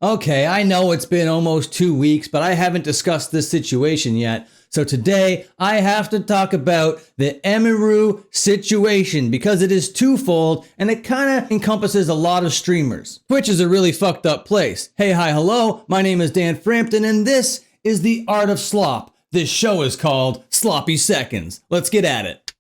Okay, I know it's been almost 2 weeks, but I haven't discussed this situation yet. So today I have to talk about the Emiru situation because it is twofold and it kind of encompasses a lot of streamers. Twitch is a really fucked up place. Hey, hi, hello, my name is Dan Frampton and this is The Art of Slop. This show is called Sloppy Seconds. Let's get at it.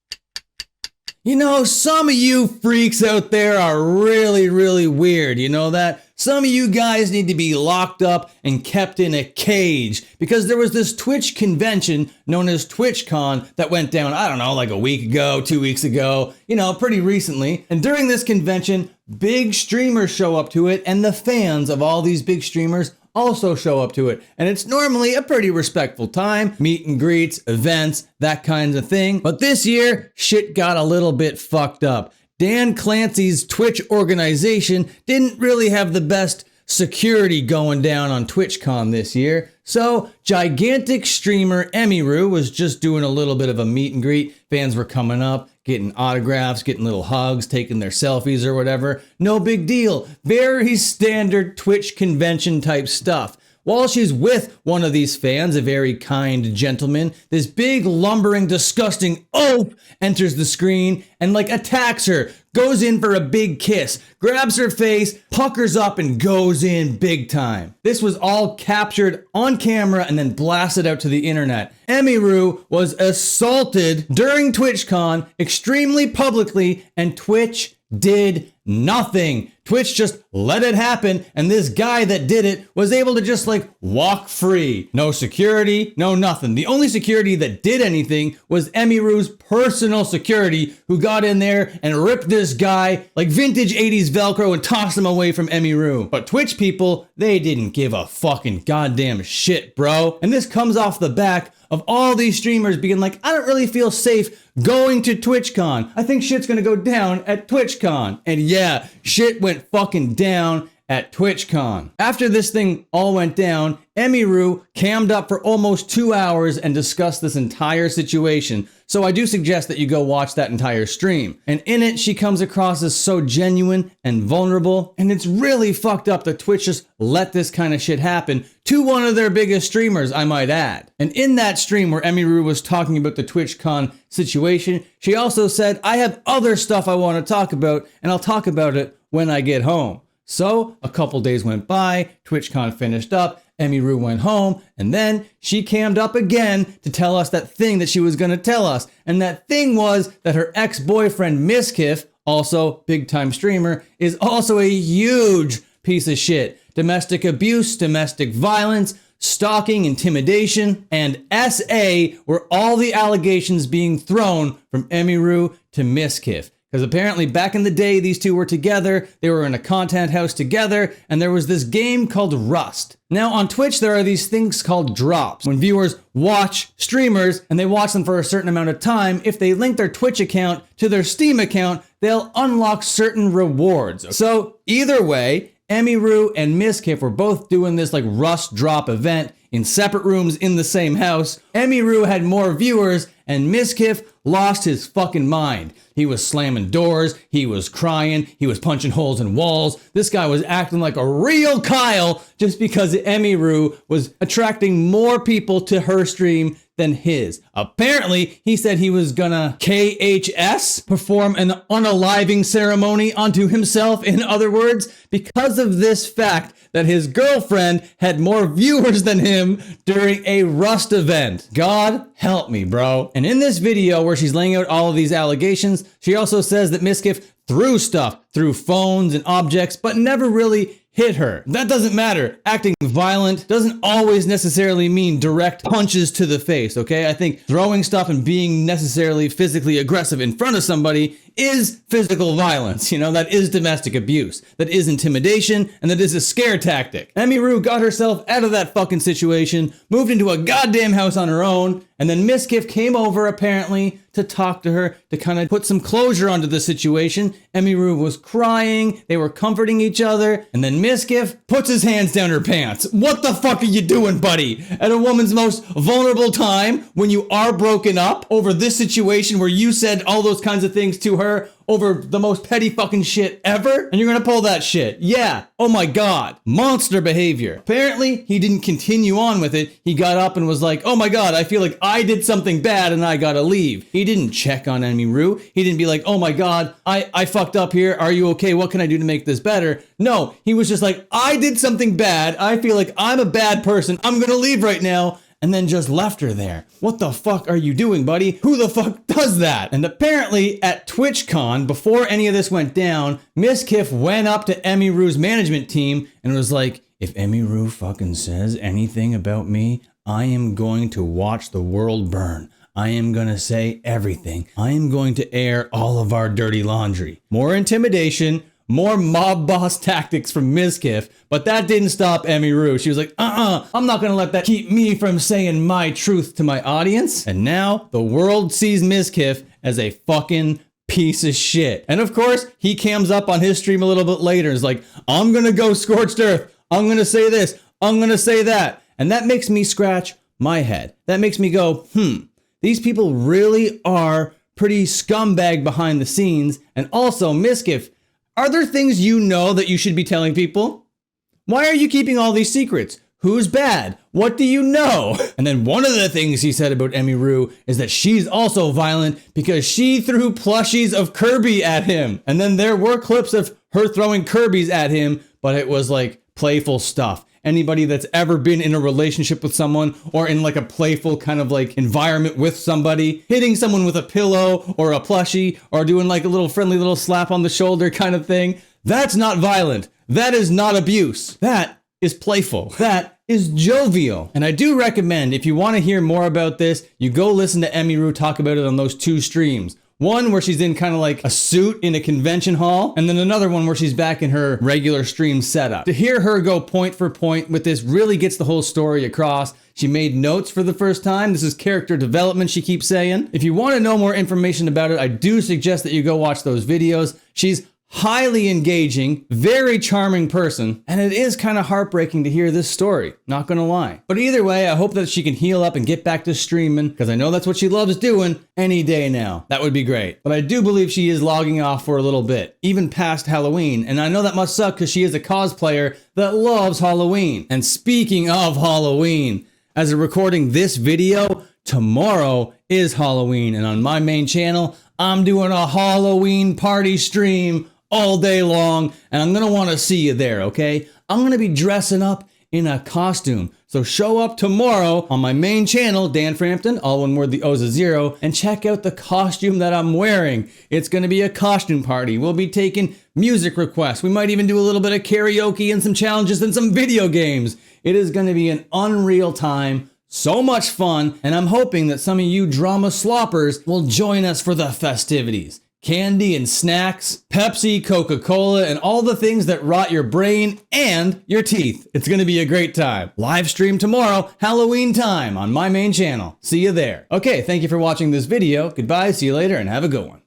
You know, some of you freaks out there are really weird, you know that? Some of you guys need to be locked up and kept in a cage because there was this Twitch convention known as TwitchCon that went down, I don't know, like a week ago, 2 weeks ago, you know, pretty recently. And during this convention, big streamers show up to it and the fans of all these big streamers also show up to it. And it's normally a pretty respectful time, meet and greets, events, that kind of thing. But this year, shit got a little bit fucked up. Dan Clancy's Twitch organization didn't really have the best security going down on TwitchCon this year. So gigantic streamer Emiru was just doing a little bit of a meet and greet. Fans were coming up, getting autographs, getting little hugs, taking their selfies or whatever. No big deal. Very standard Twitch convention type stuff. While she's with one of these fans, a very kind gentleman, this big, lumbering, disgusting oaf enters the screen and attacks her, goes in for a big kiss, grabs her face, puckers up and goes in big time. This was all captured on camera and then blasted out to the internet. Emiru was assaulted during TwitchCon extremely publicly and Twitch did nothing. Twitch just let it happen and this guy that did it was able to just walk free. No security, no nothing. The only security that did anything was Emiru's personal security who got in there and ripped this guy like vintage 80s Velcro and tossed him away from Emiru. But Twitch people, they didn't give a fucking goddamn shit, bro. And this comes off the back of all these streamers being like, I don't really feel safe going to TwitchCon. I think shit's gonna go down at TwitchCon. And yeah, shit went fucking down at TwitchCon. After this thing all went down, Emiru cammed up for almost 2 hours and discussed this entire situation. So I do suggest that you go watch that entire stream. And in it, she comes across as so genuine and vulnerable. And it's really fucked up that Twitch just let this kind of shit happen to one of their biggest streamers, I might add. And in that stream where Emiru was talking about the TwitchCon situation, she also said, I have other stuff I want to talk about, and I'll talk about it when I get home. So a couple days went by, TwitchCon finished up, Emiru went home, and then she cammed up again to tell us that thing that she was going to tell us. And that thing was that her ex-boyfriend Miskiff, also big-time streamer, is also a huge piece of shit. Domestic abuse, domestic violence, stalking, intimidation, and SA were all the allegations being thrown from Emiru to Miskiff. Because apparently back in the day, these two were together, they were in a content house together, and there was this game called Rust. Now on Twitch, there are these things called drops. When viewers watch streamers and they watch them for a certain amount of time, if they link their Twitch account to their Steam account, they'll unlock certain rewards. So either way, Emiru and Miskiff were both doing this Rust drop event in separate rooms in the same house. Emiru had more viewers and Miskiff lost his fucking mind. He was slamming doors, he was crying, he was punching holes in walls. This guy was acting like a real Kyle just because Emiru was attracting more people to her stream than his. Apparently, he said he was gonna KHS, perform an unaliving ceremony onto himself, in other words, because of this fact that his girlfriend had more viewers than him during a Rust event. God help me, bro. And in this video where she's laying out all of these allegations, she also says that Miskiff threw stuff, threw phones and objects, but never really hit her. That doesn't matter. Acting violent doesn't always necessarily mean direct punches to the face, okay? I think throwing stuff and being necessarily physically aggressive in front of somebody is physical violence, you know, that is domestic abuse, that is intimidation, and that is a scare tactic. Emiru got herself out of that fucking situation, moved into a goddamn house on her own, and then Miskiff came over apparently to talk to her, to kind of put some closure onto the situation. Emiru was crying, they were comforting each other, and then Miskiff puts his hands down her pants. What the fuck are you doing, buddy? At a woman's most vulnerable time, when you are broken up over this situation where you said all those kinds of things to her, her over the most petty fucking shit ever? And you're gonna pull that shit? Yeah. Oh my god. Monster behavior. Apparently, he didn't continue on with it. He got up and was like, oh my god, I feel like I did something bad and I gotta leave. He didn't check on Emiru. He didn't be like, oh my god, I fucked up here. Are you okay? What can I do to make this better? No, he was just like, I did something bad. I feel like I'm a bad person. I'm gonna leave right now. And then just left her there. What the fuck are you doing, buddy? Who the fuck does that? And apparently at TwitchCon, before any of this went down, Mizkif went up to Emiru's management team and was like, if Emiru fucking says anything about me, I am going to watch the world burn. I am going to say everything. I am going to air all of our dirty laundry. More intimidation, more mob boss tactics from Mizkif, but that didn't stop Emiru. She was like, I'm not gonna let that keep me from saying my truth to my audience. And now the world sees Mizkif as a fucking piece of shit. And of course, he cams up on his stream a little bit later. Is like, I'm gonna go scorched earth. I'm gonna say this. I'm gonna say that. And that makes me scratch my head. That makes me go, these people really are pretty scumbag behind the scenes. And also, Mizkif, are there things you know that you should be telling people? Why are you keeping all these secrets? Who's bad? What do you know? And then one of the things he said about Emiru is that she's also violent because she threw plushies of Kirby at him. And then there were clips of her throwing Kirby's at him, but it was like playful stuff. Anybody that's ever been in a relationship with someone or in like a playful kind of like environment with somebody, hitting someone with a pillow or a plushie or doing like a little friendly little slap on the shoulder kind of thing, that's not violent. That is not abuse. That is playful. That is jovial. And I do recommend, if you want to hear more about this, you go listen to Emiru talk about it on those 2 streams. One where she's in kind of like a suit in a convention hall, and then another one where she's back in her regular stream setup. To hear her go point for point with this really gets the whole story across. She made notes for the first time. This is character development, she keeps saying. If you want to know more information about it, I do suggest that you go watch those videos. She's highly engaging, very charming person, and it is kind of heartbreaking to hear this story, not gonna lie. But either way, I hope that she can heal up and get back to streaming, because I know that's what she loves doing any day now. That would be great. But I do believe she is logging off for a little bit, even past Halloween, and I know that must suck because she is a cosplayer that loves Halloween. And speaking of Halloween, as of recording this video, tomorrow is Halloween, and on my main channel, I'm doing a Halloween party stream all day long, and I'm gonna wanna see you there, okay? I'm gonna be dressing up in a costume. So show up tomorrow on my main channel, Dan Frampton, all one word, the O's a 0, and check out the costume that I'm wearing. It's gonna be a costume party. We'll be taking music requests. We might even do a little bit of karaoke and some challenges and some video games. It is gonna be an unreal time. So much fun, and I'm hoping that some of you drama sloppers will join us for the festivities. Candy and snacks, Pepsi, Coca-Cola, and all the things that rot your brain and your teeth. It's gonna be a great time. Live stream tomorrow, Halloween time on my main channel. See you there. Okay, thank you for watching this video. Goodbye, see you later, and have a good one.